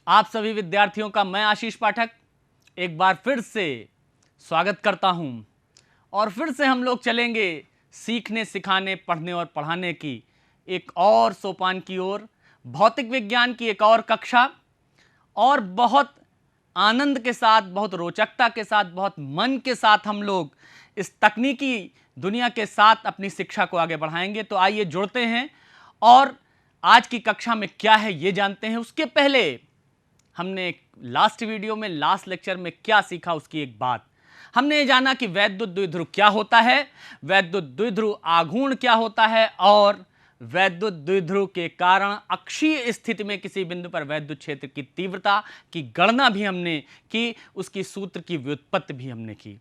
आप सभी विद्यार्थियों का मैं आशीष पाठक एक बार फिर से स्वागत करता हूं और फिर से हम लोग चलेंगे सीखने सिखाने पढ़ने और पढ़ाने की एक और सोपान की ओर। भौतिक विज्ञान की एक और कक्षा और बहुत आनंद के साथ, बहुत रोचकता के साथ, बहुत मन के साथ हम लोग इस तकनीकी दुनिया के साथ अपनी शिक्षा को आगे बढ़ाएंगे। तो आइए जुड़ते हैं और आज की कक्षा में क्या है ये जानते हैं। उसके पहले हमने लास्ट वीडियो में, लास्ट लेक्चर में क्या सीखा उसकी एक बात हमने ये जाना कि वैद्युत द्विध्रुव क्या होता है, वैद्युत द्विध्रुव आघूर्ण क्या होता है और वैद्युत द्विध्रुव के कारण अक्षीय स्थिति में किसी बिंदु पर वैद्युत क्षेत्र की तीव्रता की गणना भी हमने की, उसकी सूत्र की व्युत्पत्ति भी हमने की।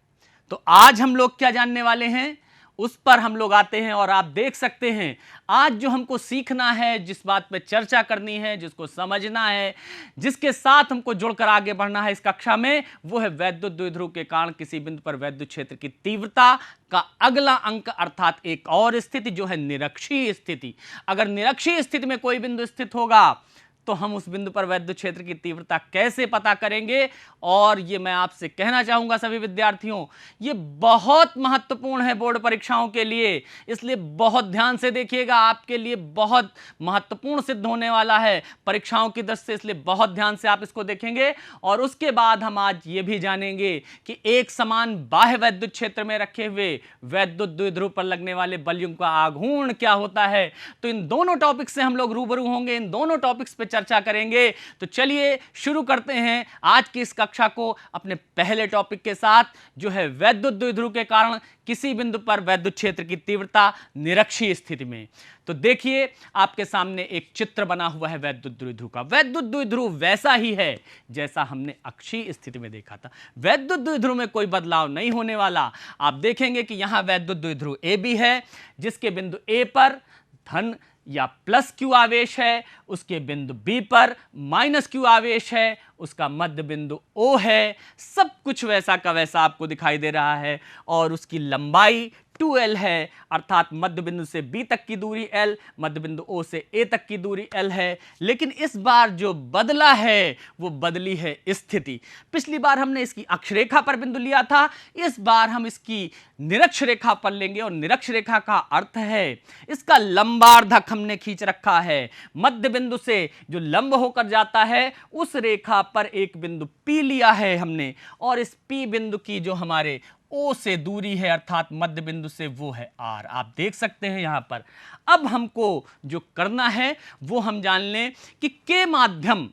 तो आज हम लोग क्या जानने वाले हैं उस पर हम लोग आते हैं और आप देख सकते हैं आज जो हमको सीखना है, जिस बात पर चर्चा करनी है, जिसको समझना है, जिसके साथ हमको जुड़कर आगे बढ़ना है इस कक्षा में, वो है वैद्युत द्विध्रुव के कारण किसी बिंदु पर वैद्युत क्षेत्र की तीव्रता का अगला अंक, अर्थात एक और स्थिति जो है निरक्षीय स्थिति। अगर निरक्षीय स्थिति में कोई बिंदु स्थित होगा तो हम उस बिंदु पर वैद्युत क्षेत्र की तीव्रता कैसे पता करेंगे। और ये मैं आपसे कहना चाहूंगा सभी विद्यार्थियों, ये बहुत महत्वपूर्ण है बोर्ड परीक्षाओं के लिए, इसलिए बहुत ध्यान से देखिएगा। आपके लिए बहुत महत्वपूर्ण सिद्ध होने वाला है परीक्षाओं की दृष्टि से, इसलिए बहुत ध्यान से आप इसको देखेंगे। और उसके बाद हम आज ये भी जानेंगे कि एक समान बाह्य वैद्युत क्षेत्र में रखे हुए वैद्युत द्विध्रुव पर लगने वाले बलयुग्म का आघूर्ण क्या होता है। तो इन दोनों टॉपिक से हम लोग रूबरू होंगे, इन दोनों टॉपिक्स पे चर्चा करेंगे। तो चलिए शुरू करते हैं आज की इस कक्षा को अपने पहले टॉपिक के साथ, जो है वैद्युत द्विध्रुव के कारण किसी बिंदु पर वैद्युत क्षेत्र की तीव्रता निरक्षीय स्थिति में। तो देखिए आपके सामने एक चित्र बना हुआ है वैद्युत द्विध्रुव का। वैद्युत द्विध्रुव वैसा ही है जैसा हमने अक्षीय स्थिति में देखा था। वैद्युत द्विध्रुव में कोई बदलाव नहीं होने वाला। आप देखेंगे कि यहां वैद्युत द्विध्रुव ए बी है, जिसके बिंदु ए पर धन या प्लस क्यू आवेश है, उसके बिंदु बी पर माइनस क्यू आवेश है, उसका मध्य बिंदु ओ है। सब कुछ वैसा का वैसा आपको दिखाई दे रहा है और उसकी लंबाई 2l है, अर्थात मध्य बिंदु से b तक की दूरी l, मध्य बिंदु o से a तक की दूरी l है। लेकिन इस बार जो बदला है वो बदली है स्थिति। पिछली बार हमने इसकी अक्षरेखा पर बिंदु लिया था, इस बार हम इसकी निरक्ष रेखा पर लेंगे। और निरक्ष रेखा का अर्थ है इसका लंबार्धक हमने खींच रखा है। मध्य बिंदु से जो लंब होकर जाता है उस रेखा पर एक बिंदु P लिया है हमने, और इस P बिंदु की जो हमारे O से दूरी है, अर्थात मध्य बिंदु से, वो है R। आप देख सकते हैं यहां पर। अब हमको जो करना है वो हम जान लें कि K माध्यम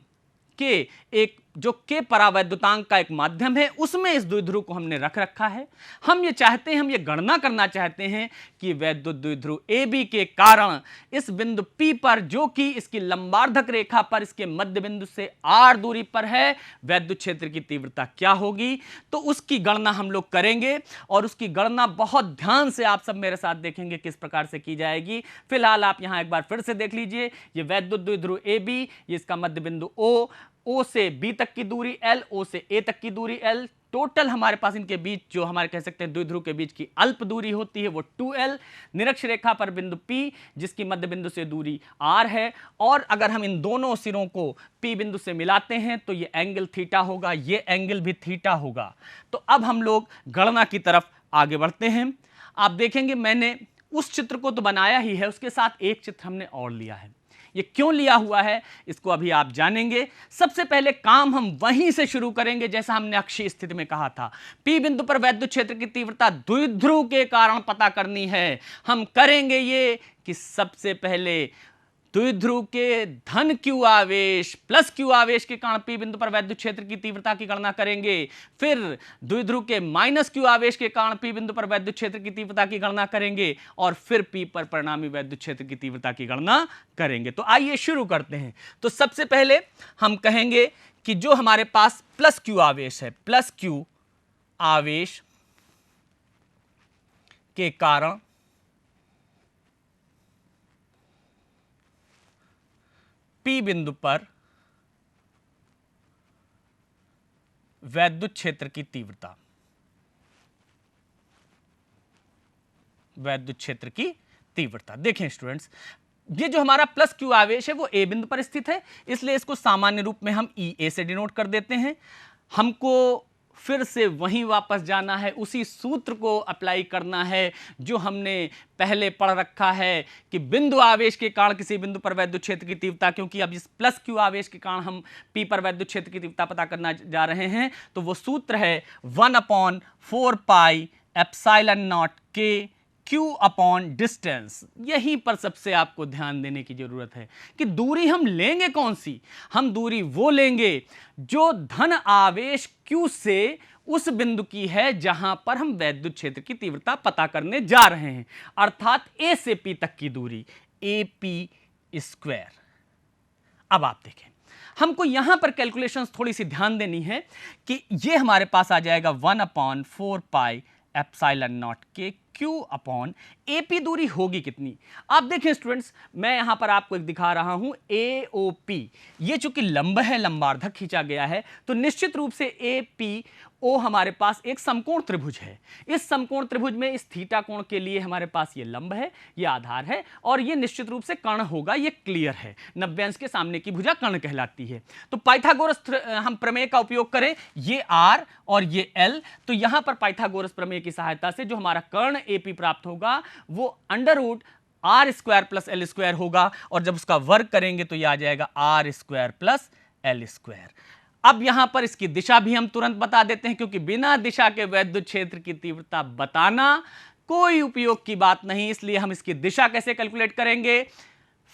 के एक जो के परावैद्युतांक का एक माध्यम है, उसमें इस द्विध्रुव को हमने रख रखा है। हम ये चाहते हैं, हम ये गणना करना चाहते हैं कि वैद्युत द्विध्रुव ए बी के कारण इस बिंदु P पर, जो कि इसकी लंबार्धक रेखा पर इसके मध्य बिंदु से R दूरी पर है, वैद्युत क्षेत्र की तीव्रता क्या होगी। तो उसकी गणना हम लोग करेंगे और उसकी गणना बहुत ध्यान से आप सब मेरे साथ देखेंगे किस प्रकार से की जाएगी। फिलहाल आप यहां एक बार फिर से देख लीजिए, ये वैद्युत द्विध्रुव ए बी, ये इसका मध्य बिंदु O से B तक की दूरी L, O से A तक की दूरी L। टोटल हमारे पास इनके बीच जो हमारे कह सकते हैं द्विध्रुव के बीच की अल्प दूरी होती है वो 2L। निरक्ष रेखा पर बिंदु P, जिसकी मध्य बिंदु से दूरी R है। और अगर हम इन दोनों सिरों को P बिंदु से मिलाते हैं तो ये एंगल थीटा होगा, ये एंगल भी थीटा होगा। तो अब हम लोग गणना की तरफ आगे बढ़ते हैं। आप देखेंगे मैंने उस चित्र को तो बनाया ही है, उसके साथ एक चित्र हमने और लिया है। ये क्यों लिया हुआ है इसको अभी आप जानेंगे। सबसे पहले काम हम वहीं से शुरू करेंगे जैसा हमने अक्षीय स्थिति में कहा था। P बिंदु पर वैद्युत क्षेत्र की तीव्रता द्विध्रुव के कारण पता करनी है। हम करेंगे ये कि सबसे पहले द्विध्रुव के धन क्यू आवेश प्लस क्यू आवेश के कारण P बिंदु पर वैद्युत क्षेत्र की तीव्रता की गणना करेंगे। फिर द्विध्रुव के माइनस क्यू आवेश के कारण P बिंदु पर वैद्युत क्षेत्र की तीव्रता की गणना करेंगे और फिर P पर परिणामी वैद्युत क्षेत्र की तीव्रता की गणना करेंगे। तो आइए शुरू करते हैं। तो सबसे पहले हम कहेंगे कि जो हमारे पास प्लस क्यू आवेश है, प्लस क्यू आवेश के कारण P बिंदु पर वैद्युत क्षेत्र की तीव्रता, वैद्युत क्षेत्र की तीव्रता। देखें स्टूडेंट्स, ये जो हमारा प्लस क्यू आवेश है वो ए बिंदु पर स्थित है, इसलिए इसको सामान्य रूप में हम ई ए से डिनोट कर देते हैं। हमको फिर से वहीं वापस जाना है, उसी सूत्र को अप्लाई करना है जो हमने पहले पढ़ रखा है कि बिंदु आवेश के कारण किसी बिंदु पर वैद्युत क्षेत्र की तीव्रता, क्योंकि अब इस प्लस क्यू आवेश के कारण हम पी पर वैद्युत क्षेत्र की तीव्रता पता करना जा रहे हैं, तो वो सूत्र है 1/4 पाई एप्सिलॉन नॉट के Q अपॉन डिस्टेंस। यहीं पर सबसे आपको ध्यान देने की जरूरत है कि दूरी हम लेंगे कौन सी। हम दूरी वो लेंगे जो धन आवेश Q से उस बिंदु की है जहां पर हम वैद्युत क्षेत्र की तीव्रता पता करने जा रहे हैं, अर्थात A से P तक की दूरी AP²। अब आप देखें, हमको यहां पर कैलकुलेशंस थोड़ी सी ध्यान देनी है कि ये हमारे पास आ जाएगा 1/4 पाई एप्सिलॉन नॉट के Q अपॉन AP दूरी होगी कितनी। आप देखें स्टूडेंट्स, मैं यहां पर आपको एक दिखा रहा हूं AOP, ये चूंकि लंब है, लंबार्धक खींचा गया है, तो निश्चित रूप से APO हमारे पास एक समकोण त्रिभुज है। इस समकोण त्रिभुज में इस थीटा कोण के लिए हमारे पास ये लंब है, ये आधार है, और ये निश्चित रूप से कर्ण होगा, ये क्लियर है। 90 अंश के सामने की भुजा कर्ण कहलाती है। तो पाइथागोरस हम प्रमेय का उपयोग करें, ये R और ये L, तो यहां पर पाइथागोरस प्रमेय की सहायता से जो हमारा कर्ण AP प्राप्त होगा वो √R² प्लस L² होगा, और जब उसका वर्ग करेंगे तो यह आ जाएगा R² प्लस L²। अब यहां पर इसकी दिशा भी हम तुरंत बता देते हैं, क्योंकि बिना दिशा के वैद्युत क्षेत्र की तीव्रता बताना कोई उपयोग की बात नहीं, इसलिए हम इसकी दिशा कैसे कैलकुलेट करेंगे।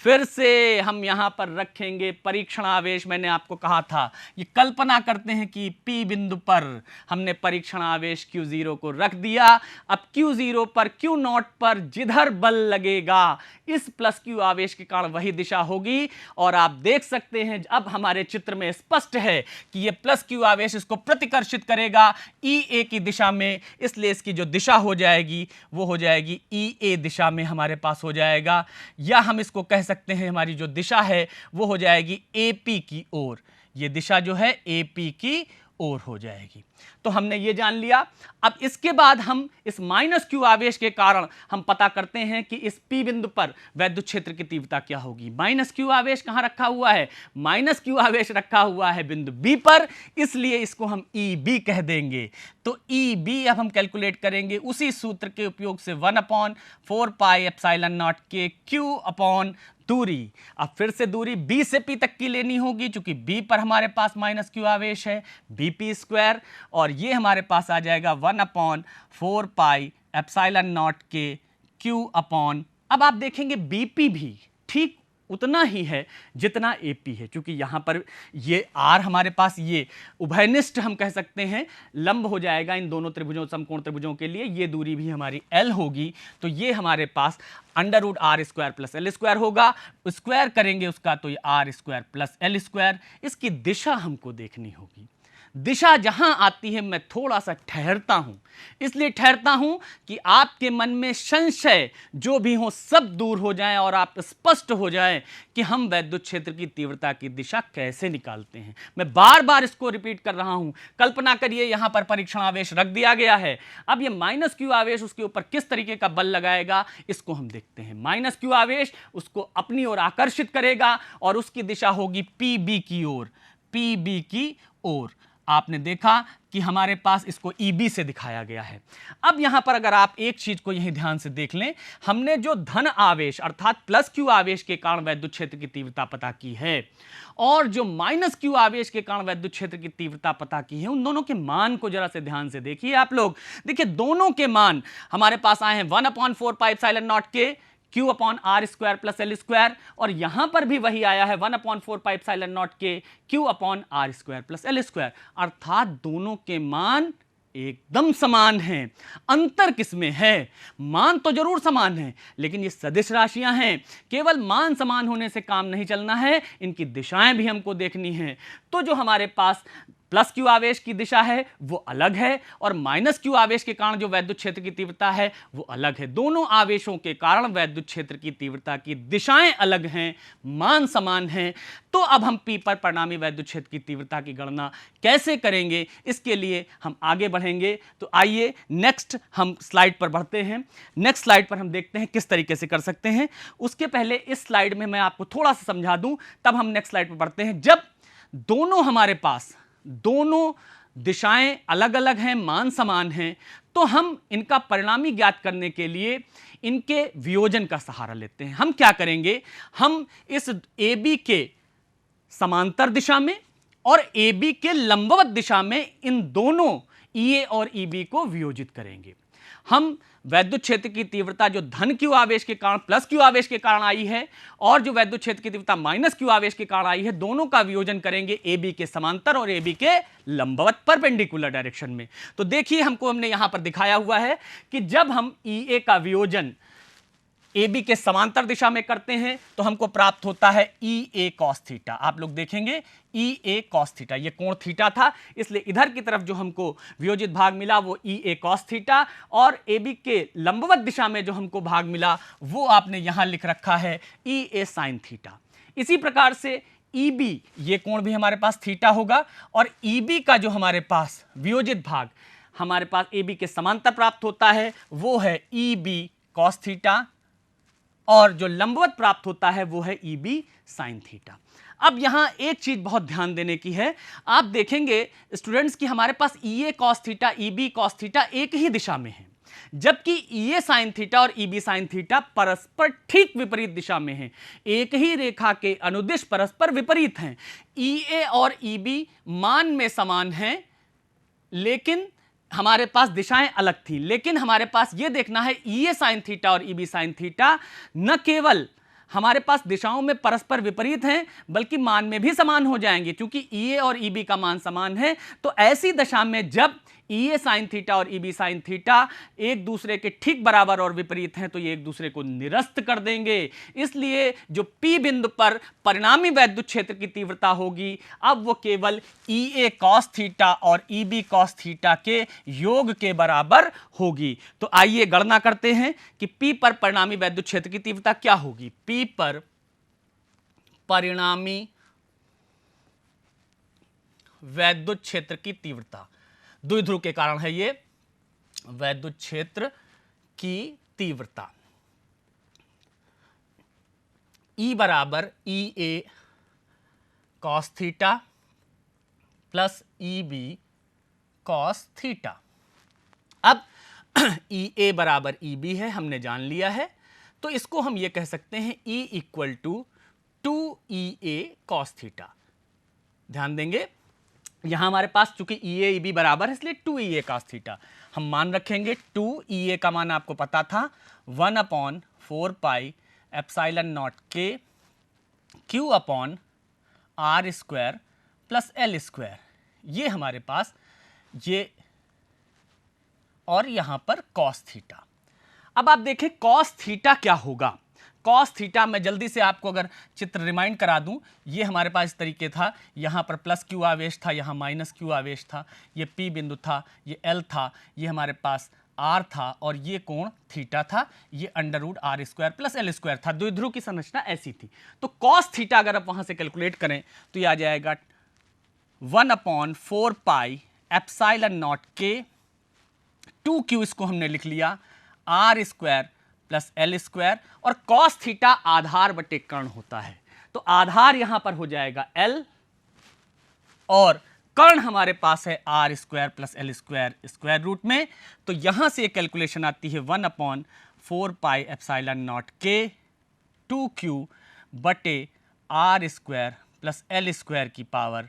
फिर से हम यहां पर रखेंगे परीक्षण आवेश। मैंने आपको कहा था, ये कल्पना करते हैं कि P बिंदु पर हमने परीक्षण आवेश Q0 को रख दिया। अब Q0 पर Q0 पर जिधर बल लगेगा इस प्लस Q आवेश के कारण वही दिशा होगी, और आप देख सकते हैं अब हमारे चित्र में स्पष्ट है कि ये प्लस Q आवेश इसको प्रतिकर्षित करेगा EA की दिशा में, इसलिए इसकी जो दिशा हो जाएगी वो हो जाएगी EA दिशा में हमारे पास हो जाएगा, या हम इसको कह सकते हैं हमारी जो दिशा है वो हो जाएगी AP की ओर। ये दिशा जो है AP की ओर हो जाएगी। तो हमने ये जान लिया। अब इसके बाद हम इस माइनस Q आवेश के कारण हम पता करते हैं कि इस P बिंदु पर वैद्युत क्षेत्र की तीव्रता क्या होगी। माइनस Q आवेश कहां रखा हुआ है? माइनस Q आवेश रखा हुआ है बिंदु B पर, इसलिए इसको हम EB कह देंगे। तो EB अब हम कैलकुलेट करेंगे उसी सूत्र के उपयोग से 1/4 पाई एप्सिलॉन नॉट के Q अपॉन दूरी। अब फिर से दूरी B से P तक की लेनी होगी, क्योंकि B पर हमारे पास माइनस Q आवेश है, BP², और ये हमारे पास आ जाएगा 1/4 पाई एप्सिलॉन नॉट के Q अपॉन। अब आप देखेंगे BP भी ठीक उतना ही है जितना AP है, क्योंकि यहां पर ये R हमारे पास ये उभयनिष्ठ हम कह सकते हैं लंब हो जाएगा इन दोनों त्रिभुजों, समकोण त्रिभुजों के लिए। ये दूरी भी हमारी L होगी, तो ये हमारे पास √R² प्लस L² होगा। स्क्वायर करेंगे उसका तो ये R² प्लस L²। इसकी दिशा हमको देखनी होगी। दिशा जहां आती है मैं थोड़ा सा ठहरता हूं, इसलिए ठहरता हूं कि आपके मन में संशय जो भी हो सब दूर हो जाएं और आप स्पष्ट हो जाएं कि हम वैद्युत क्षेत्र की तीव्रता की दिशा कैसे निकालते हैं। मैं बार बार इसको रिपीट कर रहा हूं। कल्पना करिए यहां पर परीक्षण आवेश रख दिया गया है। अब ये माइनस Q आवेश उसके ऊपर किस तरीके का बल लगाएगा इसको हम देखते हैं। माइनस Q आवेश उसको अपनी ओर आकर्षित करेगा और उसकी दिशा होगी PB की ओर, PB की ओर। आपने देखा कि हमारे पास इसको EB से दिखाया गया है। अब यहां पर अगर आप एक चीज को यहीं ध्यान से देख लें, हमने जो धन आवेश अर्थात प्लस Q आवेश के कारण वैद्युत क्षेत्र की तीव्रता पता की है और जो माइनस Q आवेश के कारण वैद्युत क्षेत्र की तीव्रता पता की है, उन दोनों के मान को जरा से ध्यान से देखिए आप लोग। देखिए दोनों के मान हमारे पास आए हैं 1/4 पाई एप्सिलॉन नॉट के Q upon R² plus L², और यहां पर भी वही आया है 1/4 पाई एप्सिलॉन नॉट के Q upon R² plus L², अर्थात दोनों के मान एकदम समान हैं। अंतर किसमें है? मान तो जरूर समान है, लेकिन ये सदिश राशियां हैं। केवल मान समान होने से काम नहीं चलना है, इनकी दिशाएं भी हमको देखनी है। तो जो हमारे पास प्लस क्यू आवेश की दिशा है वो अलग है और माइनस क्यू आवेश के कारण जो वैद्युत क्षेत्र की तीव्रता है वो अलग है। दोनों आवेशों के कारण वैद्युत क्षेत्र की तीव्रता की दिशाएं अलग हैं, मान समान हैं। तो अब हम P पर परिणामी वैद्युत क्षेत्र की तीव्रता की गणना कैसे करेंगे, इसके लिए हम आगे बढ़ेंगे। तो आइए नेक्स्ट हम स्लाइड पर बढ़ते हैं। नेक्स्ट स्लाइड पर हम देखते हैं किस तरीके से कर सकते हैं। उसके पहले इस स्लाइड में मैं आपको थोड़ा सा समझा दूं, तब हम नेक्स्ट स्लाइड पर बढ़ते हैं। जब दोनों हमारे पास दोनों दिशाएं अलग अलग हैं, मान समान हैं, तो हम इनका परिणामी ज्ञात करने के लिए इनके वियोजन का सहारा लेते हैं। हम क्या करेंगे, हम इस AB के समांतर दिशा में और AB के लंबवत दिशा में इन दोनों EA और EB को वियोजित करेंगे। हम वैद्युत क्षेत्र की तीव्रता जो धन क्यू आवेश के कारण प्लस क्यू आवेश के कारण आई है और जो वैद्युत क्षेत्र की तीव्रता माइनस क्यू आवेश के कारण आई है, दोनों का वियोजन करेंगे AB के समांतर और AB के लंबवत परपेंडिकुलर डायरेक्शन में। तो देखिए हमने यहां पर दिखाया हुआ है कि जब हम EA का वियोजन AB के समांतर दिशा में करते हैं तो हमको प्राप्त होता है EA cos थीटा। आप लोग देखेंगे EA cos थीटा, ये कोण थीटा था, इसलिए इधर की तरफ जो हमको वियोजित भाग मिला वो EA cos थीटा, और AB के लंबवत दिशा में जो हमको भाग मिला वो आपने यहां लिख रखा है EA sin थीटा। इसी प्रकार से EB, ये कोण भी हमारे पास थीटा होगा, और EB का जो हमारे पास वियोजित भाग हमारे पास AB के समांतर प्राप्त होता है वो है EB cos थीटा, और जो लंबवत प्राप्त होता है वो है EB sin थीटा। अब यहां एक चीज बहुत ध्यान देने की है, आप देखेंगे स्टूडेंट्स कि हमारे पास EA cos theta, EB cos theta एक ही दिशा में है, जबकि EA sin थीटा और EB sin थीटा परस्पर ठीक विपरीत दिशा में हैं। एक ही रेखा के अनुदिश परस्पर विपरीत हैं। EA और EB मान में समान हैं, लेकिन हमारे पास दिशाएं अलग थी। लेकिन हमारे पास यह देखना है EA sin थीटा और EB sin थीटा न केवल हमारे पास दिशाओं में परस्पर विपरीत हैं बल्कि मान में भी समान हो जाएंगे, क्योंकि EA और EB का मान समान है। तो ऐसी दशा में जब EA sin थीटा और EB sin थीटा एक दूसरे के ठीक बराबर और विपरीत हैं तो ये एक दूसरे को निरस्त कर देंगे। इसलिए जो P बिंदु पर परिणामी वैद्युत क्षेत्र की तीव्रता होगी अब वो केवल EA cos थीटा और EB cos थीटा के योग के बराबर होगी। तो आइए गणना करते हैं कि P पर परिणामी वैद्युत क्षेत्र की तीव्रता क्या होगी। P पर परिणामी वैद्युत क्षेत्र की तीव्रता, द्विध्रुव के कारण है ये, वैद्युत क्षेत्र की तीव्रता E बराबर EA cos theta plus EB cos theta. अब EA बराबर EB है, हमने जान लिया है, तो इसको हम ये कह सकते हैं E equal to 2EA cos theta. ध्यान देंगे यहां हमारे पास चूंकि EA EB बराबर है इसलिए 2EA cos थीटा हम मान रखेंगे। 2EA का मान आपको पता था 1/4 pi epsilon naught K Q upon R square plus L square, ये हमारे पास ये, और यहां पर cos थीटा। अब आप देखें cos थीटा क्या होगा। cos थीटा मैं जल्दी से आपको अगर चित्र रिमाइंड करा दूं, ये हमारे पास इस तरीके था, यहां पर प्लस क्यू आवेश था, यहां माइनस क्यू आवेश था, ये P बिंदु था, ये L था, ये हमारे पास R था, और ये कोण थीटा था, ये under root R square plus L square था। द्विध्रुव की संरचना ऐसी थी। तो cos थीटा अगर आप वहां से कैलकुलेट करें तो ये आ जाएगा 1/4 pi epsilon naught K 2Q, इसको हमने लिख लिया, R square plus L square, और cos थीटा आधार बटे कर्ण होता है, तो आधार यहां पर हो जाएगा L और कर्ण हमारे पास है R square plus L square square root में। तो यहां से कैलकुलेशन आती है 1/4 pi epsilon naught K 2Q बटे R square plus L square की पावर,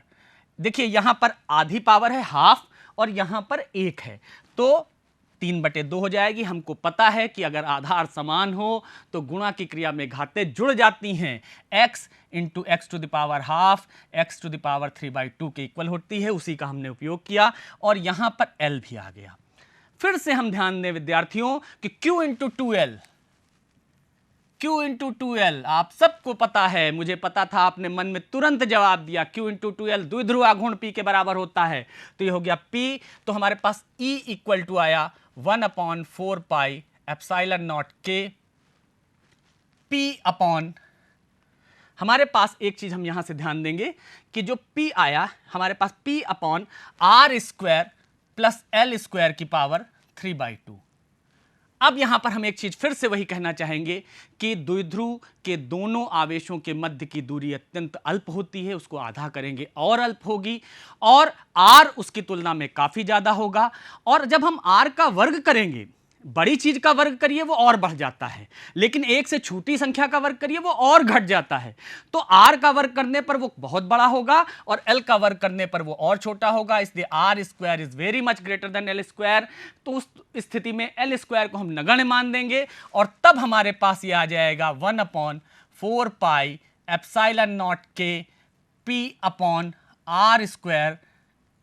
देखिए यहां पर आधी पावर है हाफ और यहां पर 1 है, तो 3/2 हो जाएगी। हमको पता है कि अगर आधार समान हो तो गुणा की क्रिया में घातें जुड़ जाती हैं, x into x to the power half x to the power 3/2 के इक्वल होती है, उसी का हमने उपयोग किया, और यहां पर L भी आ गया। फिर से हम ध्यान दें विद्यार्थियों कि Q into 2L, Q into 2L, आप सबको पता है, मुझे पता था, आपने मन में तुरंत जवाब दिया। Q इंटू 2L द्विध्रुव आघूर्ण P के बराबर होता है, तो ये हो गया P। तो हमारे पास E इक्वल टू आया 1/4 pi epsilon naught K P upon, हमारे पास एक चीज हम यहां से ध्यान देंगे कि जो P आया हमारे पास P upon R square plus L square की पावर 3/2। अब यहां पर हम एक चीज फिर से वही कहना चाहेंगे कि द्विध्रुव के दोनों आवेशों के मध्य की दूरी अत्यंत अल्प होती है, उसको आधा करेंगे और अल्प होगी, और r उसकी तुलना में काफी ज्यादा होगा। और जब हम r का वर्ग करेंगे, बड़ी चीज का वर्ग करिए वो और बढ़ जाता है, लेकिन एक से छोटी संख्या का वर्ग करिए वो और घट जाता है। तो r का वर्ग करने पर वो बहुत बड़ा होगा और l का वर्ग करने पर वो और छोटा होगा, इसलिए r square is very much greater than l square. तो उस स्थिति में l स्क्वायर को हम नगण्य मान देंगे और तब हमारे पास ये आ जाएगा 1/4 pi epsilon naught K P upon R square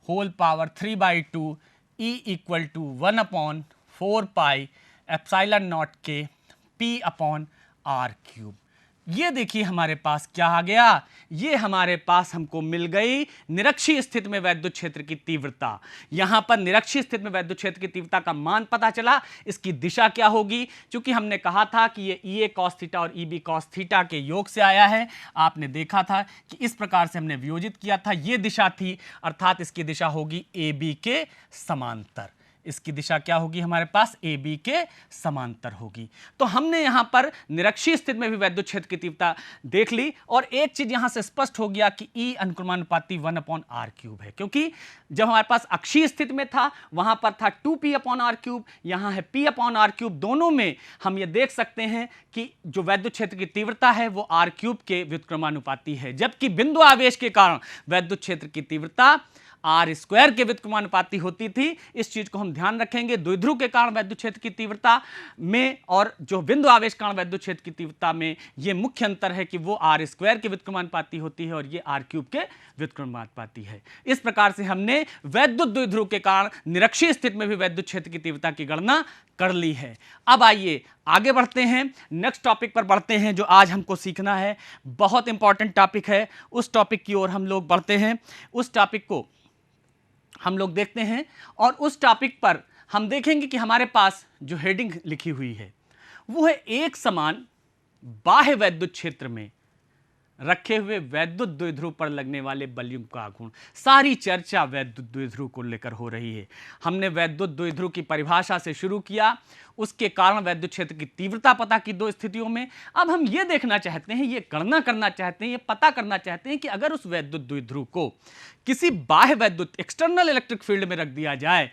whole power 3/2 E equal to 1/4 pi epsilon naught K P upon R cube. ये देखिए हमारे पास क्या आ गया, ये हमारे पास हमको मिल गई निरक्षीय स्थिति में वैद्युत क्षेत्र की तीव्रता। यहां पर निरक्षीय स्थिति में वैद्युत क्षेत्र की तीव्रता का मान पता चला, इसकी दिशा क्या होगी, क्योंकि हमने कहा था कि ये EA cos थीटा और EB cos थीटा के योग से आया है। आपने देखा था कि इस प्रकार से हमने वियोजित किया था, ये दिशा थी, अर्थात इसकी दिशा होगी AB के समांतर। इसकी दिशा क्या होगी, हमारे पास AB के समांतर होगी। तो हमने यहां पर निरक्षीय स्थिति में भी वैद्युत क्षेत्र की तीव्रता देख ली, और एक चीज यहां से स्पष्ट हो गया कि E अनुक्रमानुपाती 1/r क्यूब है, क्योंकि जब हमारे पास अक्षीय स्थिति में था वहां पर था 2p/r क्यूब, यहां है p/r क्यूब। दोनों में हम ये देख सकते हैं कि जो वैद्युत क्षेत्र की तीव्रता है वो r क्यूब के व्युत्क्रमानुपाती है, जबकि बिंदु आवेश के कारण वैद्युत क्षेत्र की तीव्रता आर स्क्वायर के व्युत्क्रमानुपाती होती थी। इस चीज को हम ध्यान रखेंगे। द्विध्रुव के कारण वैद्युत क्षेत्र की तीव्रता में और जो बिंदु आवेश कारण वैद्युत क्षेत्र की तीव्रता में यह मुख्य अंतर है कि वो आर स्क्वायर के व्युत्क्रमानुपाती होती है और ये आर क्यूब के व्युत्क्रमानुपाती है। इस प्रकार से हमने वैद्युत द्विध्रुव के कारण निरक्षीय स्थिति में भी वैद्युत क्षेत्र की तीव्रता की गणना कर ली है। अब आइए आगे बढ़ते हैं, नेक्स्ट टॉपिक पर बढ़ते हैं जो आज हमको सीखना है। बहुत इंपॉर्टेंट टॉपिक है, उस टॉपिक की ओर हम लोग बढ़ते हैं। उस टॉपिक को हम लोग देखते हैं और उस टॉपिक पर हम देखेंगे कि हमारे पास जो हेडिंग लिखी हुई है वो है एक समान बाह्य वैद्युत क्षेत्र में रखे हुए वैद्युत द्विध्रुव पर लगने वाले बलयुग्म का आघूर्ण। सारी चर्चा वैद्युत द्विध्रुव को लेकर हो रही है। हमने वैद्युत द्विध्रुव की परिभाषा से शुरू किया, उसके कारण वैद्युत क्षेत्र की तीव्रता पता की दो स्थितियों में। अब हम ये देखना चाहते हैं, ये गणना करना चाहते हैं, ये पता करना चाहते हैं कि अगर उस वैद्युत द्विध्रुव को किसी बाह्य वैद्युत एक्सटर्नल इलेक्ट्रिक फील्ड में रख दिया जाए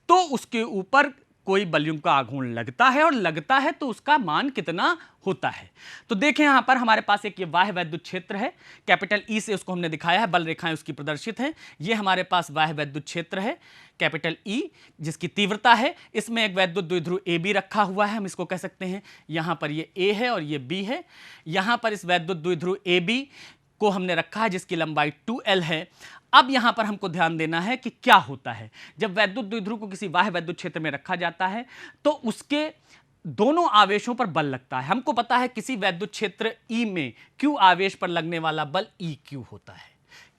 तो उसके ऊपर कोई बलयुग्म का आघूर्ण लगता है, और लगता है तो उसका मान कितना होता है। तो देखें यहां पर हमारे पास एक ये बाह्य वैद्युत क्षेत्र है, कैपिटल ई से उसको हमने दिखाया है, बल रेखाएं उसकी प्रदर्शित हैं। ये हमारे पास बाह्य वैद्युत क्षेत्र है कैपिटल ई, जिसकी तीव्रता है। इसमें एक वैद्युत द्विध्रुव ए बी रखा हुआ है, हम इसको कह सकते हैं यहां पर ये ए है और ये बी है। यहां पर इस वैद्युत द्विध्रुव ए बी को हमने रखा है जिसकी लंबाई 2L है। अब यहां पर हमको ध्यान देना है कि क्या होता है जब वैद्युत द्विध्रुव को किसी बाह्य वैद्युत क्षेत्र में रखा जाता है तो उसके दोनों आवेशों पर बल लगता है। हमको पता है किसी वैद्युत क्षेत्र E में Q आवेश पर लगने वाला बल EQ होता है,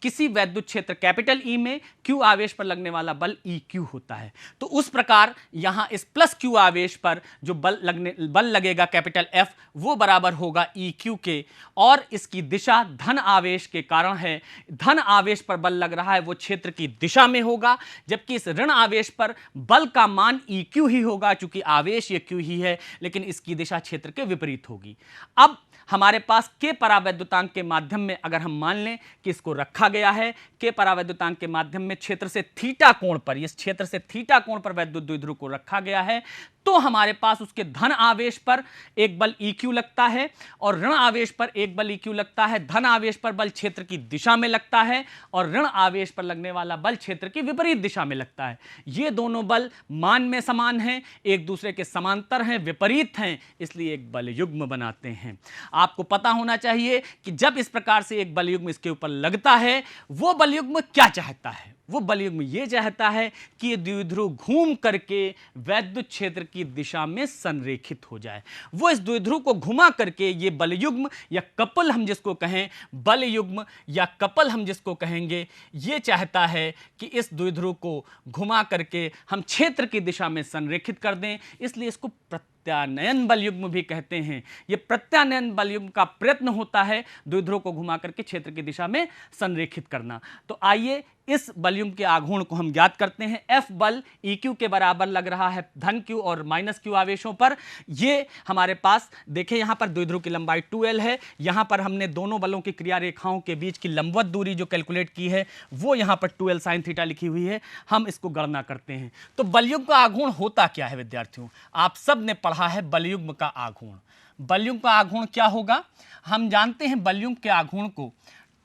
किसी वैद्युत क्षेत्र कैपिटल E में Q आवेश पर लगने वाला बल EQ होता है। तो उस प्रकार यहां इस प्लस Q आवेश पर जो बल लगेगा कैपिटल F, वो बराबर होगा EQ के, और इसकी दिशा धन आवेश के कारण है। धन आवेश पर बल लग रहा है वो क्षेत्र की दिशा में होगा, जबकि इस ऋण आवेश पर बल का मान EQ ही होगा, चूंकि आवेश ये Q ही है, लेकिन इसकी दिशा क्षेत्र के विपरीत होगी। अब हमारे पास के परावैद्युतांक के माध्यम में अगर हम मान लें कि इसको रखा गया है, के परावैद्युतांक के माध्यम में क्षेत्र से थीटा कोण पर, इस क्षेत्र से थीटा कोण पर वैद्युत द्विध्रुव को रखा गया है, तो हमारे पास उसके धन आवेश पर एक बल EQ लगता है और ऋण आवेश पर एक बल EQ लगता है। धन आवेश पर बल क्षेत्र की दिशा में लगता है और ऋण आवेश पर लगने वाला बल क्षेत्र की विपरीत दिशा में लगता है। ये दोनों बल मान में समान हैं, एक दूसरे के समांतर हैं, विपरीत हैं, इसलिए एक बल युग्म बनाते हैं। आपको पता होना चाहिए कि जब इस प्रकार से एक बल युग्म इसके ऊपर लगता है, वो बल युग्म क्या चाहता है। वो बलयुग्म ये चाहता है कि ये द्विध्रुव घूम करके वैद्युत क्षेत्र की दिशा में संरेखित हो जाए। वो इस द्विध्रुव को घुमा करके ये बलयुग्म या कपल हम जिसको कहें, बलयुग्म या कपल हम जिसको कहेंगे, ये चाहता है कि इस द्विध्रुव को घुमा करके हम क्षेत्र की दिशा में संरेखित कर दें। इसलिए इसको प्रत्यानयन बलयुग्म भी कहते हैं। ये प्रत्यानयन बलयुग्म का प्रयत्न होता है द्विध्रुव को घुमा करके क्षेत्र की दिशा में संरेखित करना। तो आइए इस बलयुग्म के आघूर्ण को हम ज्ञात करते हैं। F बल EQ के बराबर लग रहा है धन Q और माइनस Q आवेशों पर। ये हमारे पास देखें, यहां पर द्विध्रुव की लंबाई 2L है। यहां पर हमने दोनों बलों की क्रिया रेखाओं के बीच की लंबवत दूरी जो कैलकुलेट की है वो यहां पर 2L sin थीटा लिखी हुई है। हम इसको गणना करते हैं। तो बलयुग्म का आघूर्ण होता क्या है विद्यार्थियों? आप सब ने पढ़ा है बलयुग्म का आघूर्ण। बलयुग्म का आघूर्ण क्या होगा? हम जानते हैं बलयुग्म के आघूर्ण को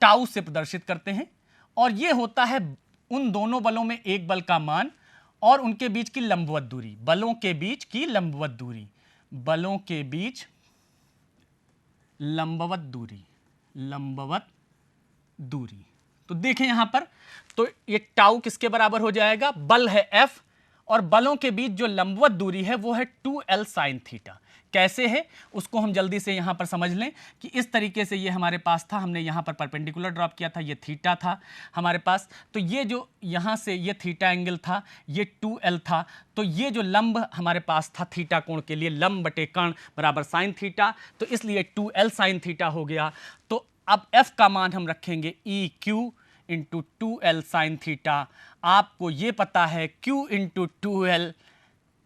टाउ से प्रदर्शित करते हैं और यह होता है उन दोनों बलों में एक बल का मान और उनके बीच की लंबवत दूरी। बलों के बीच की लंबवत दूरी, बलों के बीच लंबवत दूरी, लंबवत दूरी। तो देखें यहां पर, तो ये टाउ किसके बराबर हो जाएगा? बल है F और बलों के बीच जो लंबवत दूरी है वो है 2L sin थीटा। कैसे है उसको हम जल्दी से यहां पर समझ लें कि इस तरीके से ये हमारे पास था, हमने यहां पर परपेंडिकुलर ड्रॉप किया था, ये थीटा था हमारे पास। तो ये जो यहां से ये थीटा एंगल था, ये 2L था। तो ये जो लंब हमारे पास था थीटा कोण के लिए, लंब बटे कर्ण बराबर साइन थीटा, तो इसलिए 2L sin थीटा हो गया। तो अब F का मान हम रखेंगे EQ into 2L sin theta. आपको ये पता है Q इंटू 2L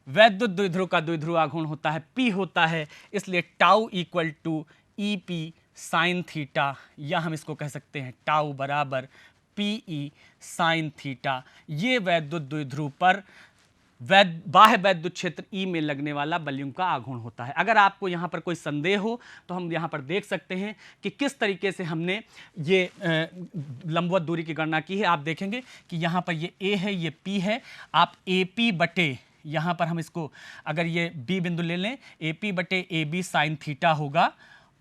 वैद्युत द्विध्रुव का द्विध्रुव आघूर्ण होता है, P होता है, इसलिए tau equal to EP sin theta, या हम इसको कह सकते हैं टाउ बराबर PE sin थीटा। ये वैद्युत द्विध्रुव पर बाह्य वैद्युत क्षेत्र E में लगने वाला बलयुग्म का आघूर्ण होता है। अगर आपको यहाँ पर कोई संदेह हो तो हम यहाँ पर देख सकते हैं कि किस तरीके से हमने ये लंबवत दूरी की गणना की है। आप देखेंगे कि यहाँ पर ये A है, ये P है। आप AP बटे, यहाँ पर हम इसको अगर ये B बिंदु ले लें, AP बटे AB साइन थीटा होगा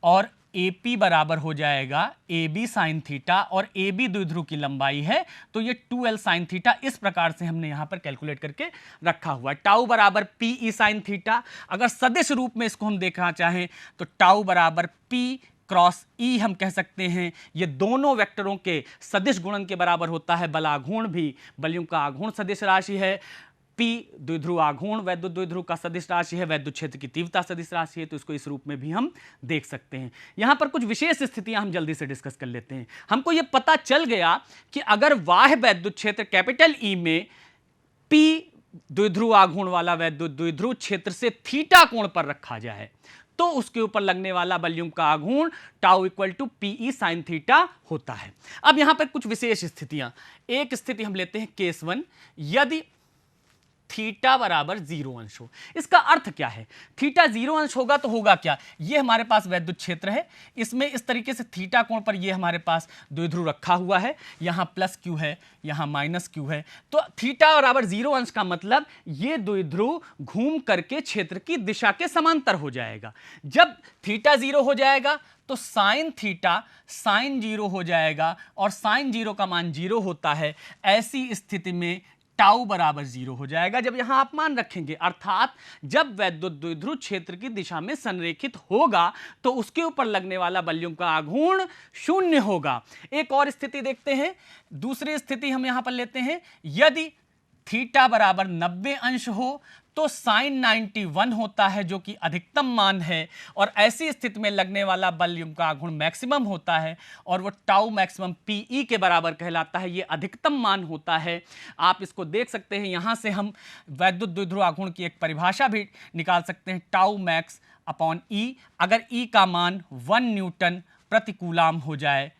और AP बराबर हो जाएगा AB साइन थीटा, और AB द्विध्रुव की लंबाई है तो ये 2L साइन थीटा। इस प्रकार से हमने यहां पर कैलकुलेट करके रखा हुआ है। टाउ बराबर PE साइन थीटा। अगर सदिश रूप में इसको हम देखना चाहें तो टाउ बराबर P क्रॉस E हम कह सकते हैं। ये दोनों वेक्टरों के सदिश गुणन के बराबर होता है। बलाघूर्ण भी बलयुग्म का आघूर्ण सदिश राशि है। P द्विध्रुव आघूर्ण वैद्युत द्विध्रुव का सदिश राशि है, वैद्युत क्षेत्र की तीव्रता सदिश राशि है। तो इसको इस रूप में भी हम देख सकते हैं। यहां पर कुछ विशेष स्थितियां हम जल्दी से डिस्कस कर लेते हैं। हमको यह पता चल गया कि अगर बाह्य वैद्युत क्षेत्र कैपिटल E में P द्विध्रुव आघूर्ण वाला वैद्युत द्विध्रुव क्षेत्र से थीटा कोण पर रखा जाए तो उसके ऊपर लगने वाला बलयुग्म का आघूर्ण tau equal to PE sine theta होता है। अब यहां पर कुछ विशेष स्थितियां, एक स्थिति हम लेते हैं केस 1, यदि थीटा बराबर 0 अंश हो। इसका अर्थ क्या है? थीटा 0 अंश होगा तो होगा क्या? ये हमारे पास वैद्युत क्षेत्र है, इसमें इस तरीके से थीटा कोण पर ये हमारे पास द्विध्रुव रखा हुआ है, यहां प्लस Q है, यहां माइनस Q है। तो थीटा बराबर 0 अंश का मतलब ये द्विध्रुव घूम करके क्षेत्र की दिशा के समांतर हो जाएगा। जब थीटा 0 हो जाएगा तो साइन थीटा साइन 0 हो जाएगा, और साइन 0 का मान 0 होता है। ऐसी स्थिति में टाउ बराबर 0 हो जाएगा जब यहां आप मान रखेंगे, अर्थात जब वैद्युत द्विध्रुव क्षेत्र की दिशा में संरेखित होगा तो उसके ऊपर लगने वाला बलयुग्म का आघूर्ण 0 होगा। एक और स्थिति देखते हैं, दूसरी स्थिति हम यहां पर लेते हैं, यदि थीटा बराबर 90 अंश हो तो साइन 91 होता है जो कि अधिकतम मान है, और ऐसी स्थिति में लगने वाला बलयुग्म का आघूर्ण मैक्सिमम होता है और वो टाउ मैक्सिमम PE के बराबर कहलाता है। ये अधिकतम मान होता है। आप इसको देख सकते हैं, यहां से हम वैद्युत द्विध्रुव आघूर्ण की एक परिभाषा भी निकाल सकते हैं, टाउ मैक्स अपॉन E। अगर E का मान 1 न्यूटन प्रति कूलाम हो जाए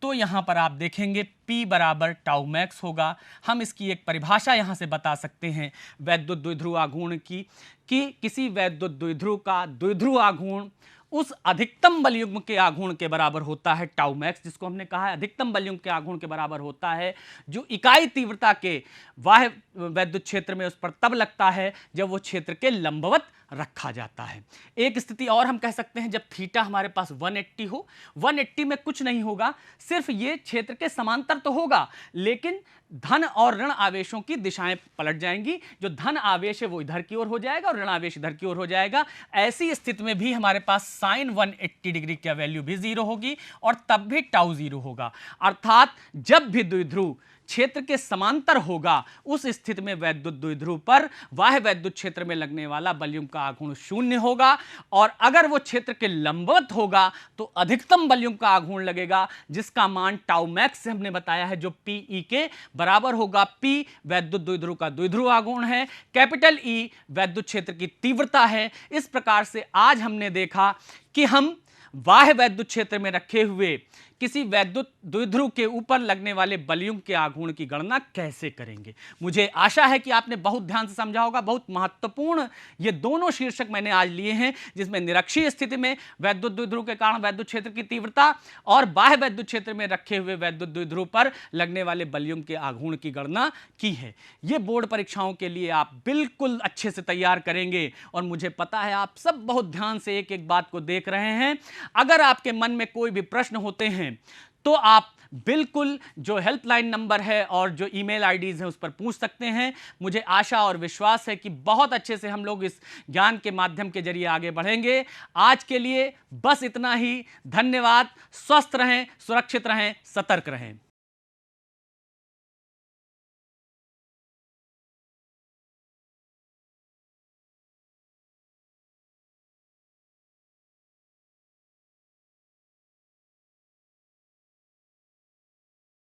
तो यहां पर आप देखेंगे P बराबर टाउ मैक्स होगा। हम इसकी एक परिभाषा यहां से बता सकते हैं वैद्युत द्विध्रुव आघूर्ण की, कि किसी वैद्युत द्विध्रुव का द्विध्रुव आघूर्ण उस अधिकतम बलयुग्म के आघूर्ण के बराबर होता है टाउ मैक्स, जिसको हमने कहा है अधिकतम बलयुग्म के आघूर्ण के बराबर होता है, जो इकाई तीव्रता के बाह्य वैद्युत क्षेत्र में उस पर तब लगता है जब वो क्षेत्र के लंबवत रखा जाता है। एक स्थिति और हम कह सकते हैं, जब थीटा हमारे पास 180 हो, 180 में कुछ नहीं होगा, सिर्फ ये क्षेत्र के समांतर तो होगा, लेकिन धन और ऋण आवेशों की दिशाएं पलट जाएंगी। जो धन आवेश है वो इधर की ओर हो जाएगा और ऋण आवेश इधर की ओर हो जाएगा। ऐसी स्थिति में भी हमारे पास साइन 180 डिग्री की वैल्यू भी 0 होगी और तब भी टाउ 0 होगा। अर्थात जब भी द्विध्रुव क्षेत्र के समांतर होगा, उस स्थिति में वैद्युत द्विध्रुव पर बाह्य वैद्युत क्षेत्र में लगने वाला बलयुम का आघूर्ण 0 होगा, और अगर वो क्षेत्र के लंबवत होगा तो अधिकतम बलयुम का आघूर्ण लगेगा, जिसका मान टाउ मैक्स से हमने बताया है, जो पीई के बराबर होगा। पी वैद्युत द्विध्रुव का द्विध्रुव आघूर्ण है, कैपिटल ई वैद्युत क्षेत्र की तीव्रता है। इस प्रकार से आज हमने देखा कि हम बाह्य वैद्युत क्षेत्र में रखे हुए किसी वैद्युत द्विध्रुव के ऊपर लगने वाले बलयुम के आघूर्ण की गणना कैसे करेंगे। मुझे आशा है कि आपने बहुत ध्यान से समझा होगा। बहुत महत्वपूर्ण ये दोनों शीर्षक मैंने आज लिए हैं, जिसमें निरक्षीय स्थिति में वैद्युत द्विध्रुव के कारण वैद्युत क्षेत्र की तीव्रता और बाह्य वैद्युत क्षेत्र में रखे हुए वैद्युत द्विध्रुव पर लगने वाले बलयुम के आघूर्ण की गणना की है। ये बोर्ड परीक्षाओं के लिए आप बिल्कुल अच्छे से तैयार करेंगे, और मुझे पता है आप सब बहुत ध्यान से एक एक बात को देख रहे हैं। अगर आपके मन में कोई भी प्रश्न होते हैं तो आप बिल्कुल जो हेल्पलाइन नंबर है और जो ईमेल आईडीज हैं उस पर पूछ सकते हैं। मुझे आशा और विश्वास है कि बहुत अच्छे से हम लोग इस ज्ञान के माध्यम के जरिए आगे बढ़ेंगे। आज के लिए बस इतना ही। धन्यवाद। स्वस्थ रहें, सुरक्षित रहें, सतर्क रहें।